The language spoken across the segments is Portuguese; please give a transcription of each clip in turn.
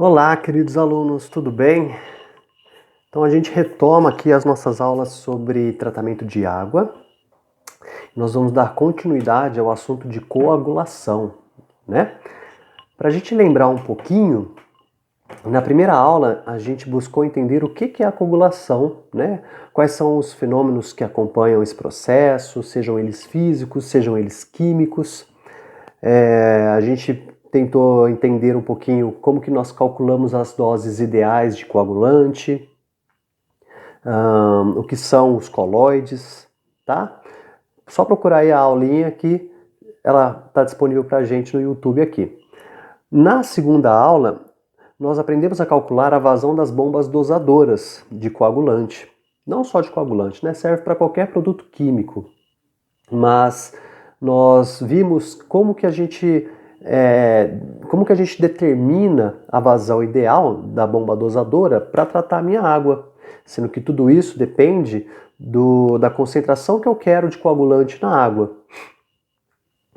Olá, queridos alunos, tudo bem? Então a gente retoma aqui as nossas aulas sobre tratamento de água. Nós vamos dar continuidade ao assunto de coagulação, né? Para a gente lembrar um pouquinho, na primeira aula a gente buscou entender o que é a coagulação, né? Quais são os fenômenos que acompanham esse processo, sejam eles físicos, sejam eles químicos. A gente tentou entender um pouquinho como que nós calculamos as doses ideais de coagulante, o que são os coloides, tá? Só procurar aí a aulinha que ela está disponível para a gente no YouTube aqui. Na segunda aula, nós aprendemos a calcular a vazão das bombas dosadoras de coagulante. Não só de coagulante, né? Serve para qualquer produto químico. Mas nós vimos como que a gente determina a vazão ideal da bomba dosadora para tratar a minha água, sendo que tudo isso depende da concentração que eu quero de coagulante na água.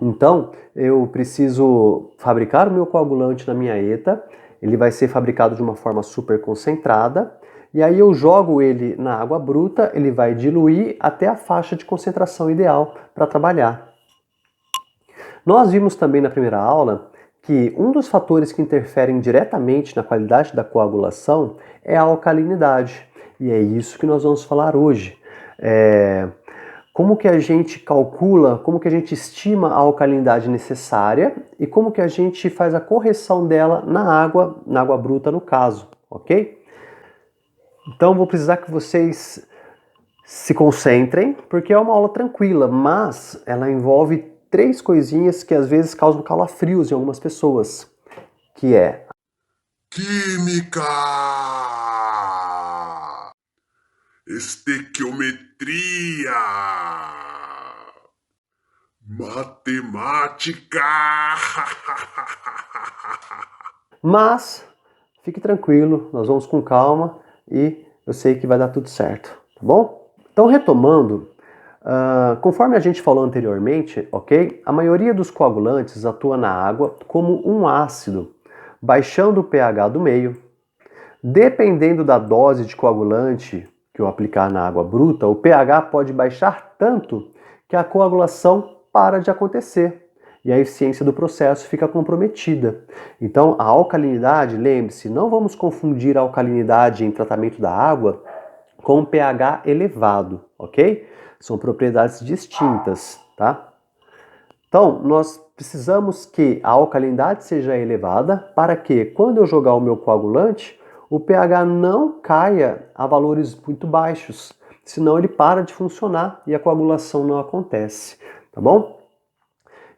Então, eu preciso fabricar o meu coagulante na minha ETA, ele vai ser fabricado de uma forma super concentrada, e aí eu jogo ele na água bruta, ele vai diluir até a faixa de concentração ideal para trabalhar. Nós vimos também na primeira aula que um dos fatores que interferem diretamente na qualidade da coagulação é a alcalinidade. E é isso que nós vamos falar hoje. Como que a gente calcula, como que a gente estima a alcalinidade necessária e como que a gente faz a correção dela na água bruta no caso, ok? Então vou precisar que vocês se concentrem, porque é uma aula tranquila, mas ela envolve 3 coisinhas que às vezes causam calafrios em algumas pessoas, que é Química, estequiometria, matemática. Mas fique tranquilo, nós vamos com calma e eu sei que vai dar tudo certo, tá bom? Então retomando, conforme a gente falou anteriormente, ok? A maioria dos coagulantes atua na água como um ácido, baixando o pH do meio. Dependendo da dose de coagulante que eu aplicar na água bruta, o pH pode baixar tanto que a coagulação para de acontecer e a eficiência do processo fica comprometida. Então, a alcalinidade, lembre-se, não vamos confundir a alcalinidade em tratamento da água com pH elevado, ok? São propriedades distintas, tá? Então, nós precisamos que a alcalinidade seja elevada para que, quando eu jogar o meu coagulante, o pH não caia a valores muito baixos, senão ele para de funcionar e a coagulação não acontece, tá bom?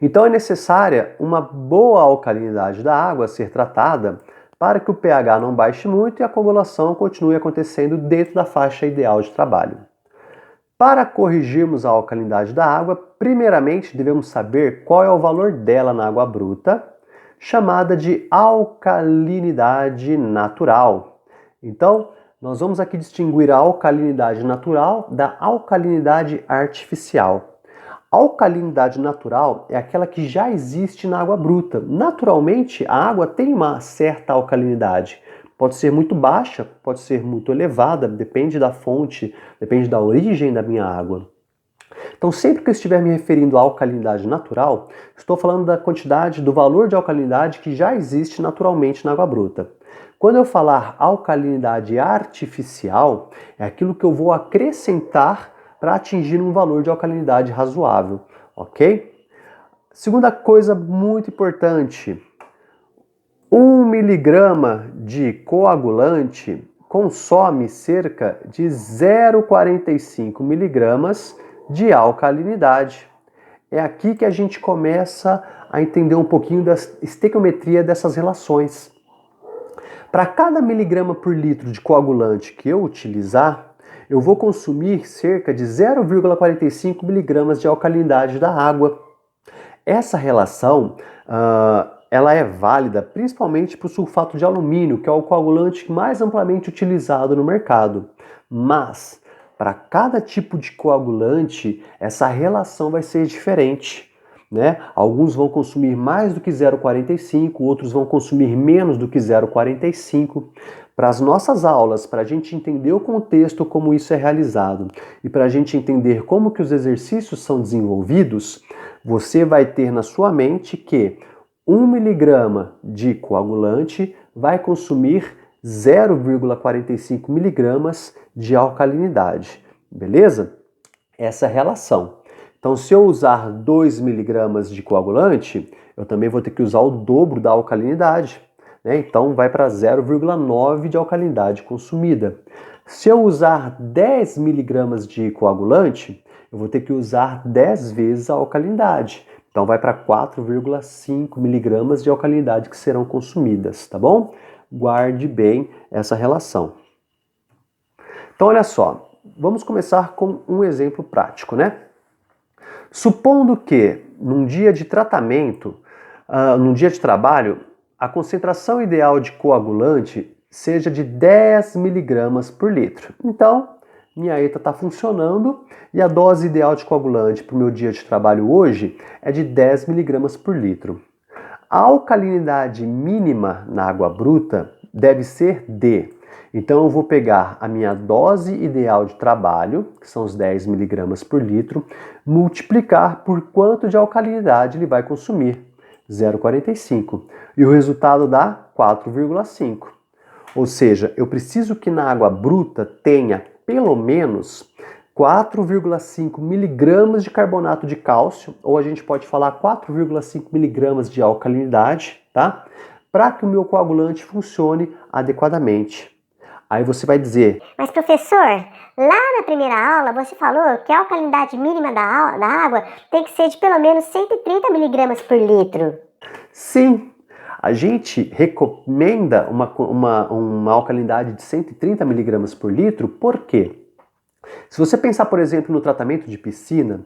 Então é necessária uma boa alcalinidade da água a ser tratada para que o pH não baixe muito e a coagulação continue acontecendo dentro da faixa ideal de trabalho. Para corrigirmos a alcalinidade da água, primeiramente devemos saber qual é o valor dela na água bruta, chamada de alcalinidade natural. Então, nós vamos aqui distinguir a alcalinidade natural da alcalinidade artificial. A alcalinidade natural é aquela que já existe na água bruta. Naturalmente, a água tem uma certa alcalinidade. Pode ser muito baixa, pode ser muito elevada, depende da fonte, depende da origem da minha água. Então, sempre que eu estiver me referindo à alcalinidade natural, estou falando da quantidade, do valor de alcalinidade que já existe naturalmente na água bruta. Quando eu falar alcalinidade artificial, é aquilo que eu vou acrescentar para atingir um valor de alcalinidade razoável, ok? Segunda coisa muito importante, 1 miligrama de coagulante consome cerca de 0,45 miligramas de alcalinidade. É aqui que a gente começa a entender um pouquinho da estequiometria dessas relações. Para cada miligrama por litro de coagulante que eu utilizar, eu vou consumir cerca de 0,45 miligramas de alcalinidade da água. Essa relação ela é válida principalmente para o sulfato de alumínio, que é o coagulante mais amplamente utilizado no mercado. Mas, para cada tipo de coagulante, essa relação vai ser diferente. né? Alguns vão consumir mais do que 0,45, outros vão consumir menos do que 0,45. Para as nossas aulas, para a gente entender o contexto como isso é realizado e para a gente entender como que os exercícios são desenvolvidos, você vai ter na sua mente que 1 miligrama de coagulante vai consumir 0,45 miligramas de alcalinidade, beleza? Essa relação. Então, se eu usar 2 miligramas de coagulante, eu também vou ter que usar o dobro da alcalinidade, né? Então, vai para 0,9 de alcalinidade consumida. Se eu usar 10 miligramas de coagulante, eu vou ter que usar 10 vezes a alcalinidade. Então, vai para 4,5 miligramas de alcalinidade que serão consumidas, tá bom? Guarde bem essa relação. Então, olha só, vamos começar com um exemplo prático, né? Supondo que num dia de tratamento, num dia de trabalho, a concentração ideal de coagulante seja de 10 miligramas por litro. Então, minha ETA está funcionando e a dose ideal de coagulante para o meu dia de trabalho hoje é de 10 miligramas por litro. A alcalinidade mínima na água bruta deve ser D. Então eu vou pegar a minha dose ideal de trabalho, que são os 10 miligramas por litro, multiplicar por quanto de alcalinidade ele vai consumir, 0,45. E o resultado dá 4,5. Ou seja, eu preciso que na água bruta tenha pelo menos 4,5 miligramas de carbonato de cálcio, ou a gente pode falar 4,5 miligramas de alcalinidade, tá? Para que o meu coagulante funcione adequadamente. Aí você vai dizer: mas professor, lá na primeira aula você falou que a alcalinidade mínima da água tem que ser de pelo menos 130 miligramas por litro. Sim, a gente recomenda uma alcalinidade de 130 miligramas por litro, por quê? Se você pensar, por exemplo, no tratamento de piscina,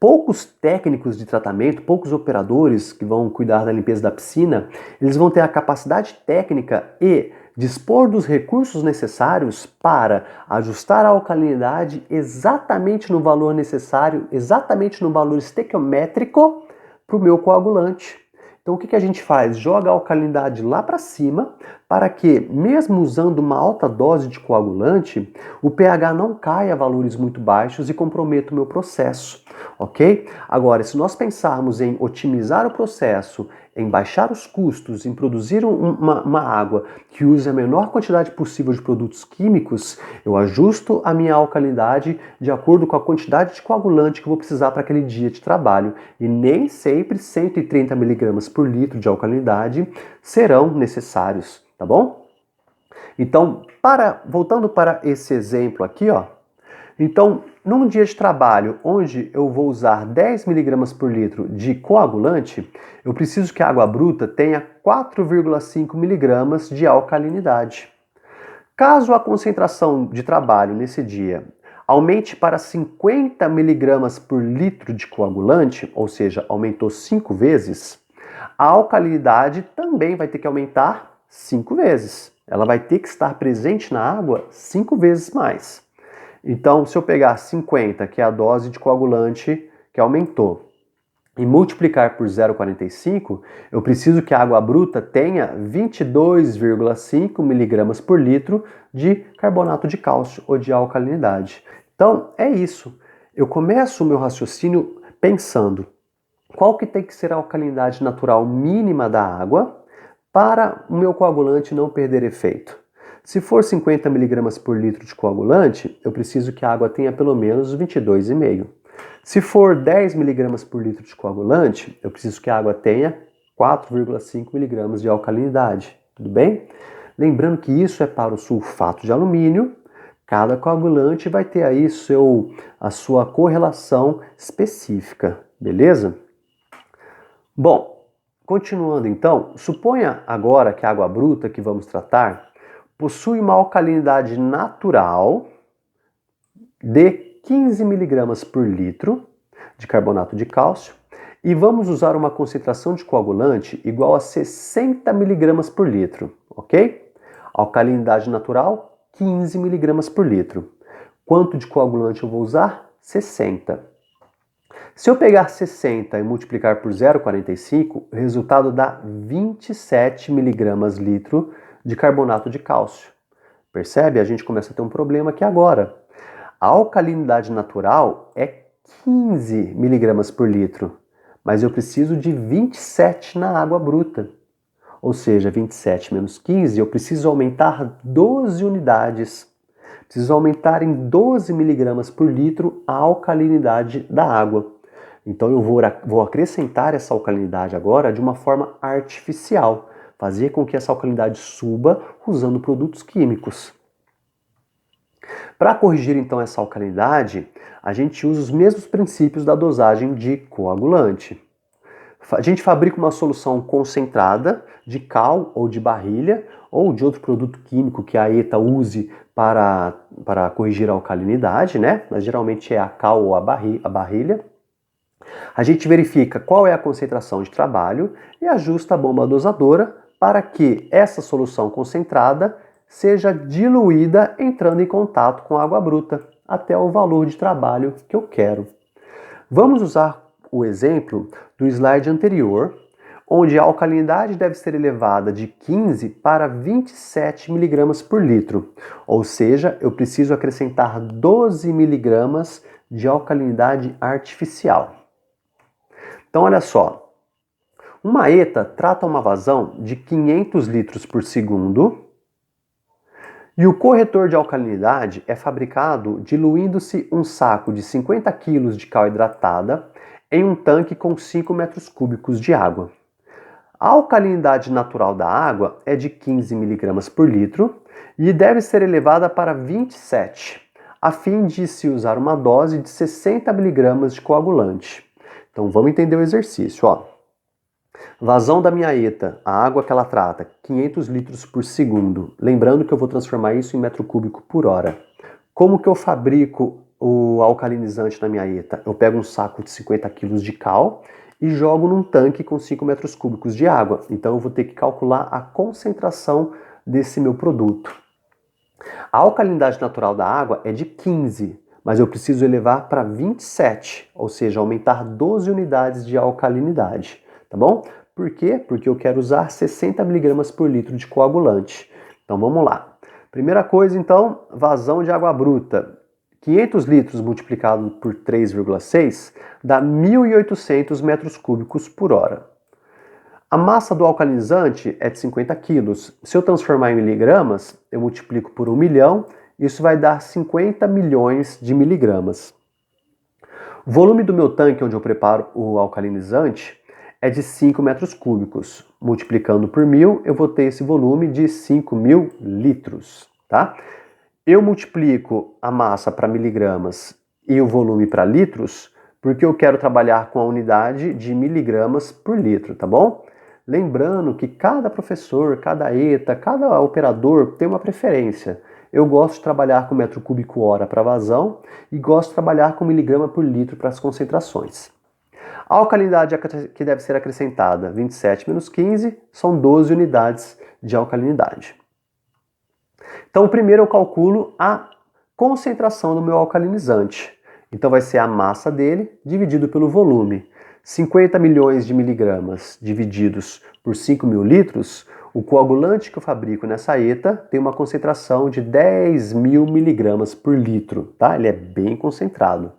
poucos técnicos de tratamento, poucos operadores que vão cuidar da limpeza da piscina, eles vão ter a capacidade técnica e dispor dos recursos necessários para ajustar a alcalinidade exatamente no valor necessário, exatamente no valor estequiométrico para o meu coagulante. Então o que a gente faz? Joga a alcalinidade lá para cima para que, mesmo usando uma alta dose de coagulante, o pH não caia a valores muito baixos e comprometa o meu processo, ok? Agora, se nós pensarmos em otimizar o processo, em baixar os custos, em produzir uma água que use a menor quantidade possível de produtos químicos, eu ajusto a minha alcalinidade de acordo com a quantidade de coagulante que eu vou precisar para aquele dia de trabalho. E nem sempre 130 miligramas por litro de alcalinidade serão necessários, tá bom? Então, voltando para esse exemplo aqui, ó. Então, num dia de trabalho onde eu vou usar 10 miligramas por litro de coagulante, eu preciso que a água bruta tenha 4,5 miligramas de alcalinidade. Caso a concentração de trabalho nesse dia aumente para 50 miligramas por litro de coagulante, ou seja, aumentou 5 vezes, a alcalinidade também vai ter que aumentar 5 vezes. Ela vai ter que estar presente na água 5 vezes mais. Então, se eu pegar 50, que é a dose de coagulante que aumentou, e multiplicar por 0,45, eu preciso que a água bruta tenha 22,5 miligramas por litro de carbonato de cálcio ou de alcalinidade. Então, é isso. Eu começo o meu raciocínio pensando qual que tem que ser a alcalinidade natural mínima da água para o meu coagulante não perder efeito. Se for 50 miligramas por litro de coagulante, eu preciso que a água tenha pelo menos 22,5. Se for 10 miligramas por litro de coagulante, eu preciso que a água tenha 4,5 miligramas de alcalinidade. Tudo bem? Lembrando que isso é para o sulfato de alumínio. Cada coagulante vai ter aí a sua correlação específica, beleza? Bom, continuando então, suponha agora que a água bruta que vamos tratar possui uma alcalinidade natural de 15 miligramas por litro de carbonato de cálcio e vamos usar uma concentração de coagulante igual a 60 miligramas por litro, ok? Alcalinidade natural, 15 miligramas por litro. Quanto de coagulante eu vou usar? 60. Se eu pegar 60 e multiplicar por 0,45, o resultado dá 27 miligramas litro de carbonato de cálcio. Percebe? A gente começa a ter um problema aqui agora. A alcalinidade natural é 15 miligramas por litro, mas eu preciso de 27 na água bruta. Ou seja, 27 menos 15, eu preciso aumentar 12 unidades. Preciso aumentar em 12 miligramas por litro a alcalinidade da água. Então eu vou acrescentar essa alcalinidade agora de uma forma artificial, fazer com que essa alcalinidade suba usando produtos químicos. Para corrigir então essa alcalinidade, a gente usa os mesmos princípios da dosagem de coagulante. A gente fabrica uma solução concentrada de cal ou de barrilha ou de outro produto químico que a ETA use para corrigir a alcalinidade, né? Mas geralmente é a cal ou a barrilha. A gente verifica qual é a concentração de trabalho e ajusta a bomba dosadora para que essa solução concentrada seja diluída entrando em contato com a água bruta até o valor de trabalho que eu quero. Vamos usar o exemplo do slide anterior, onde a alcalinidade deve ser elevada de 15 para 27 miligramas por litro, ou seja, eu preciso acrescentar 12 miligramas de alcalinidade artificial. Então olha só, uma ETA trata uma vazão de 500 litros por segundo e o corretor de alcalinidade é fabricado diluindo-se um saco de 50 kg de cal hidratada em um tanque com 5 metros cúbicos de água. A alcalinidade natural da água é de 15 mg por litro e deve ser elevada para 27, a fim de se usar uma dose de 60 mg de coagulante. Então vamos entender o exercício. Ó. Vazão da minha ETA, a água que ela trata, 500 litros por segundo. Lembrando que eu vou transformar isso em metro cúbico por hora. Como que eu fabrico o alcalinizante na minha ETA? Eu pego um saco de 50 kg de cal e jogo num tanque com 5 metros cúbicos de água. Então eu vou ter que calcular a concentração desse meu produto. A alcalinidade natural da água é de 15, mas eu preciso elevar para 27, ou seja, aumentar 12 unidades de alcalinidade, tá bom? Por quê? Porque eu quero usar 60 mg por litro de coagulante. Então vamos lá. Primeira coisa então, vazão de água bruta. 500 litros multiplicado por 3,6 dá 1.800 metros cúbicos por hora. A massa do alcalinizante é de 50 quilos. Se eu transformar em miligramas, eu multiplico por 1 milhão, isso vai dar 50 milhões de miligramas. O volume do meu tanque onde eu preparo o alcalinizante é de 5 metros cúbicos. Multiplicando por 1.000, eu vou ter esse volume de 5.000 litros, tá? Eu multiplico a massa para miligramas e o volume para litros, porque eu quero trabalhar com a unidade de miligramas por litro, tá bom? Lembrando que cada professor, cada ETA, cada operador tem uma preferência. Eu gosto de trabalhar com metro cúbico hora para vazão e gosto de trabalhar com miligrama por litro para as concentrações. A alcalinidade que deve ser acrescentada, 27 menos 15, são 12 unidades de alcalinidade. Então, primeiro eu calculo a concentração do meu alcalinizante. Então, vai ser a massa dele dividido pelo volume. 50 milhões de miligramas divididos por 5.000 litros, o coagulante que eu fabrico nessa ETA tem uma concentração de 10.000 miligramas por litro, tá? Ele é bem concentrado.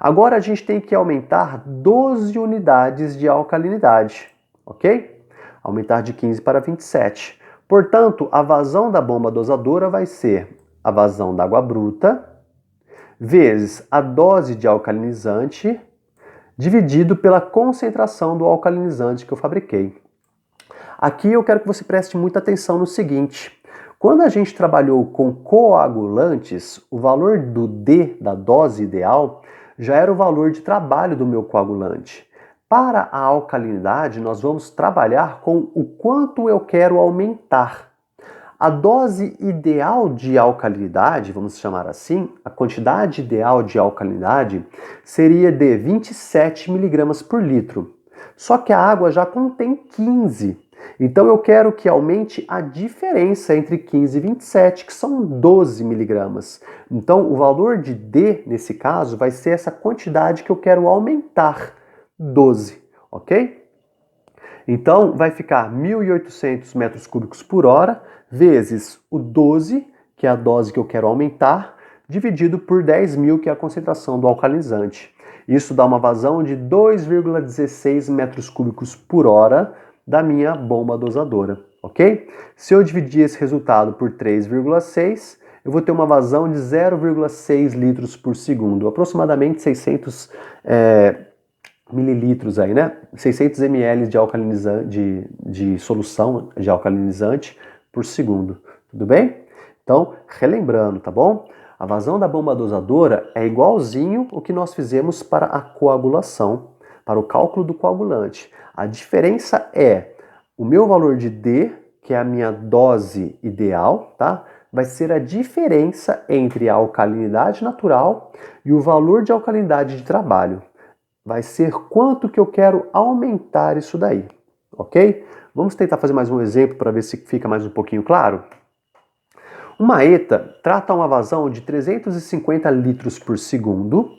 Agora a gente tem que aumentar 12 unidades de alcalinidade, ok? Aumentar de 15 para 27. Portanto, a vazão da bomba dosadora vai ser a vazão da água bruta vezes a dose de alcalinizante dividido pela concentração do alcalinizante que eu fabriquei. Aqui eu quero que você preste muita atenção no seguinte. Quando a gente trabalhou com coagulantes, o valor do D, da dose ideal, já era o valor de trabalho do meu coagulante. Para a alcalinidade, nós vamos trabalhar com o quanto eu quero aumentar. A dose ideal de alcalinidade, vamos chamar assim, a quantidade ideal de alcalinidade seria de 27 mg por litro. Só que a água já contém 15. Então eu quero que aumente a diferença entre 15 e 27, que são 12 miligramas. Então o valor de D, nesse caso, vai ser essa quantidade que eu quero aumentar, 12, ok? Então vai ficar 1.800 metros cúbicos por hora, vezes o 12, que é a dose que eu quero aumentar, dividido por 10.000, que é a concentração do alcalinizante. Isso dá uma vazão de 2,16 metros cúbicos por hora da minha bomba dosadora, ok? Se eu dividir esse resultado por 3,6, eu vou ter uma vazão de 0,6 litros por segundo, aproximadamente 600 mililitros aí, né? 600 ml de alcalinizante, de solução de alcalinizante por segundo, tudo bem? Então, relembrando, tá bom? A vazão da bomba dosadora é igualzinho o que nós fizemos para a coagulação, para o cálculo do coagulante. A diferença é o meu valor de D, que é a minha dose ideal, tá? Vai ser a diferença entre a alcalinidade natural e o valor de alcalinidade de trabalho. Vai ser quanto que eu quero aumentar isso daí, ok? Vamos tentar fazer mais um exemplo para ver se fica mais um pouquinho claro? Uma ETA trata uma vazão de 350 litros por segundo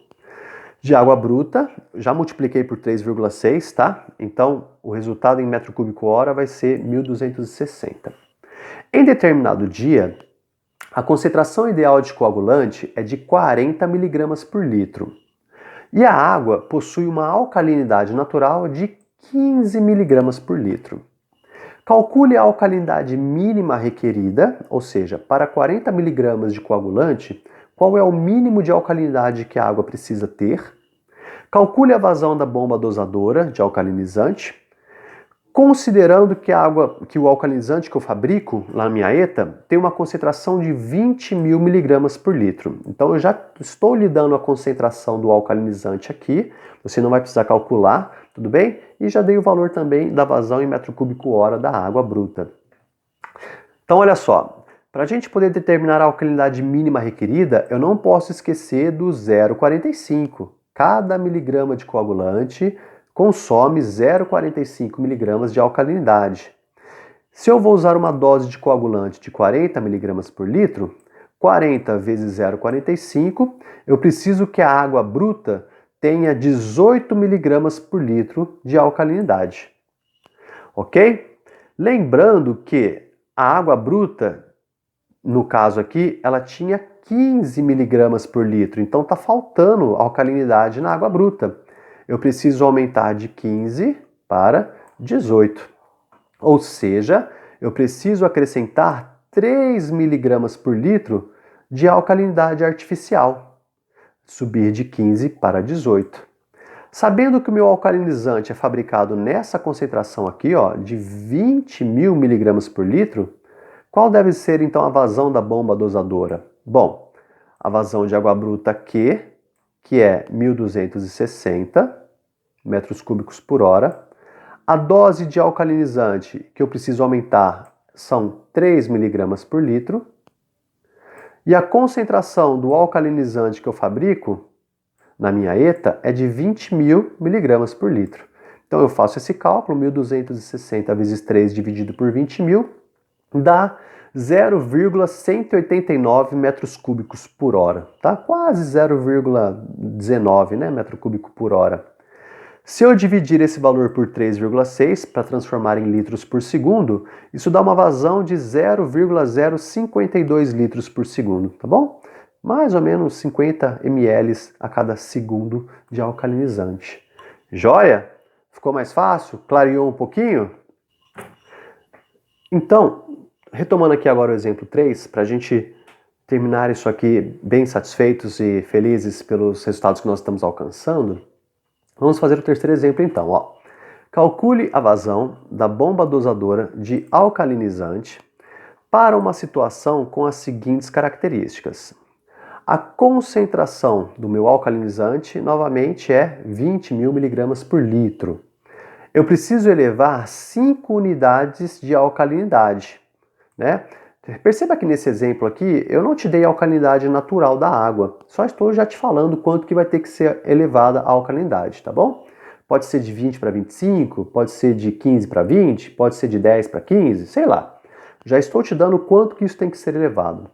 de água bruta, já multipliquei por 3,6, tá? Então, o resultado em metro cúbico hora vai ser 1.260. Em determinado dia, a concentração ideal de coagulante é de 40 miligramas por litro. E a água possui uma alcalinidade natural de 15 miligramas por litro. Calcule a alcalinidade mínima requerida, ou seja, para 40 miligramas de coagulante, qual é o mínimo de alcalinidade que a água precisa ter. Calcule a vazão da bomba dosadora de alcalinizante. Considerando que o alcalinizante que eu fabrico lá na minha ETA tem uma concentração de 20.000 miligramas por litro. Então eu já estou lhe dando a concentração do alcalinizante aqui, você não vai precisar calcular, tudo bem? E já dei o valor também da vazão em metro cúbico hora da água bruta. Então olha só, para a gente poder determinar a alcalinidade mínima requerida, eu não posso esquecer do 0,45. Cada miligrama de coagulante consome 0,45 miligramas de alcalinidade. Se eu vou usar uma dose de coagulante de 40 miligramas por litro, 40 vezes 0,45, eu preciso que a água bruta tenha 18 miligramas por litro de alcalinidade. Ok? Lembrando que a água bruta, no caso aqui, ela tinha 15 miligramas por litro, então está faltando alcalinidade na água bruta. Eu preciso aumentar de 15 para 18. Ou seja, eu preciso acrescentar 3 miligramas por litro de alcalinidade artificial. Subir de 15 para 18. Sabendo que o meu alcalinizante é fabricado nessa concentração aqui, ó, de 20.000 miligramas por litro, qual deve ser então a vazão da bomba dosadora? Bom, a vazão de água bruta Q, que é 1.260 metros cúbicos por hora. A dose de alcalinizante que eu preciso aumentar são 3 miligramas por litro. E a concentração do alcalinizante que eu fabrico na minha ETA é de 20.000 miligramas por litro. Então eu faço esse cálculo, 1.260 vezes 3 dividido por 20.000, dá 0,189 metros cúbicos por hora, tá? Quase 0,19, né, metro cúbico por hora. Se eu dividir esse valor por 3,6 para transformar em litros por segundo, isso dá uma vazão de 0,052 litros por segundo, tá bom? Mais ou menos 50 ml a cada segundo de alcalinizante. Joia? Ficou mais fácil? Clareou um pouquinho? Então, retomando aqui agora o exemplo 3, para a gente terminar isso aqui bem satisfeitos e felizes pelos resultados que nós estamos alcançando, vamos fazer o terceiro exemplo então. Ó. Calcule a vazão da bomba dosadora de alcalinizante para uma situação com as seguintes características. A concentração do meu alcalinizante, novamente, é 20.000 miligramas por litro. Eu preciso elevar 5 unidades de alcalinidade, né? Perceba que nesse exemplo aqui, eu não te dei a alcalinidade natural da água, só estou já te falando quanto que vai ter que ser elevada a alcalinidade, tá bom? Pode ser de 20 para 25, pode ser de 15 para 20, pode ser de 10 para 15, sei lá. Já estou te dando quanto que isso tem que ser elevado.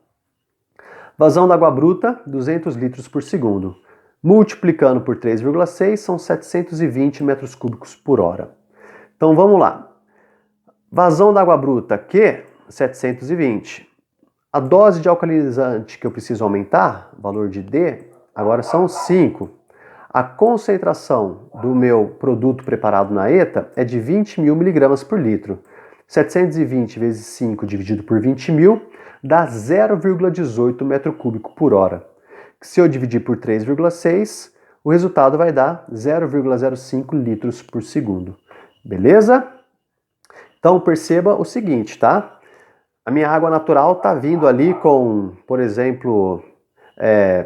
Vazão da água bruta, 200 litros por segundo. Multiplicando por 3,6 são 720 metros cúbicos por hora. Então vamos lá. Vazão da água bruta, Q, 720. A dose de alcalinizante que eu preciso aumentar, valor de D, agora são 5. A concentração do meu produto preparado na ETA é de 20.000 miligramas por litro. 720 vezes 5 dividido por 20.000 dá 0,18 metro cúbico por hora. Se eu dividir por 3,6, o resultado vai dar 0,05 litros por segundo. Beleza? Então perceba o seguinte, tá? A minha água natural está vindo ali com, por exemplo,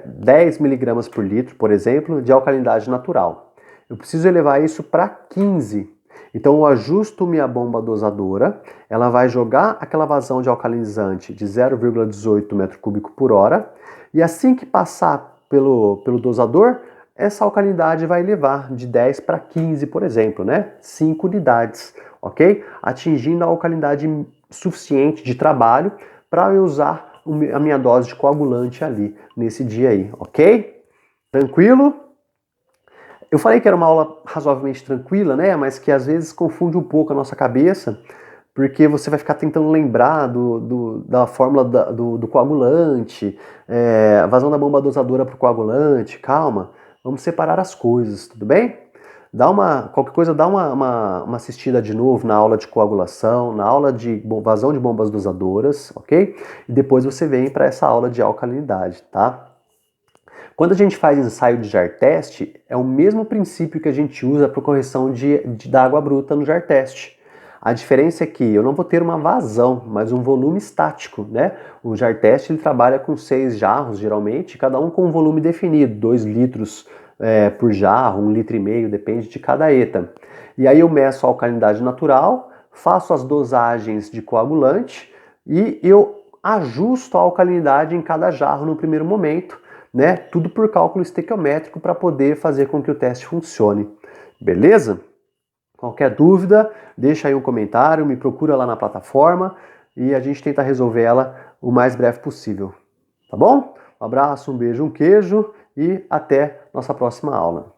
10 miligramas por litro, por exemplo, de alcalinidade natural. Eu preciso elevar isso para 15. Então eu ajusto minha bomba dosadora, ela vai jogar aquela vazão de alcalinizante de 0,18 metro cúbico por hora, e assim que passar pelo dosador, essa alcalinidade vai elevar de 10 para 15, por exemplo, né? 5 unidades, ok? Atingindo a alcalinidade suficiente de trabalho para eu usar a minha dose de coagulante ali, nesse dia aí, ok? Tranquilo? Eu falei que era uma aula razoavelmente tranquila, né? Mas que às vezes confunde um pouco a nossa cabeça, porque você vai ficar tentando lembrar da fórmula do coagulante, a vazão da bomba dosadora para o coagulante. Calma, vamos separar as coisas, tudo bem? Qualquer coisa, dá uma assistida de novo na aula de coagulação, na aula de vazão de bombas dosadoras, ok? E depois você vem para essa aula de alcalinidade, tá? Quando a gente faz ensaio de jar teste, é o mesmo princípio que a gente usa para correção da água bruta no jar teste. A diferença é que eu não vou ter uma vazão, mas um volume estático, né? O jar teste ele trabalha com 6 jarros, geralmente, cada um com um volume definido, 2 litros por jarro, 1,5 litro, depende de cada ETA. E aí eu meço a alcalinidade natural, faço as dosagens de coagulante e eu ajusto a alcalinidade em cada jarro no primeiro momento, né? Tudo por cálculo estequiométrico para poder fazer com que o teste funcione. Beleza? Qualquer dúvida, deixa aí um comentário, me procura lá na plataforma e a gente tenta resolver ela o mais breve possível. Tá bom? Um abraço, um beijo, um queijo e até nossa próxima aula.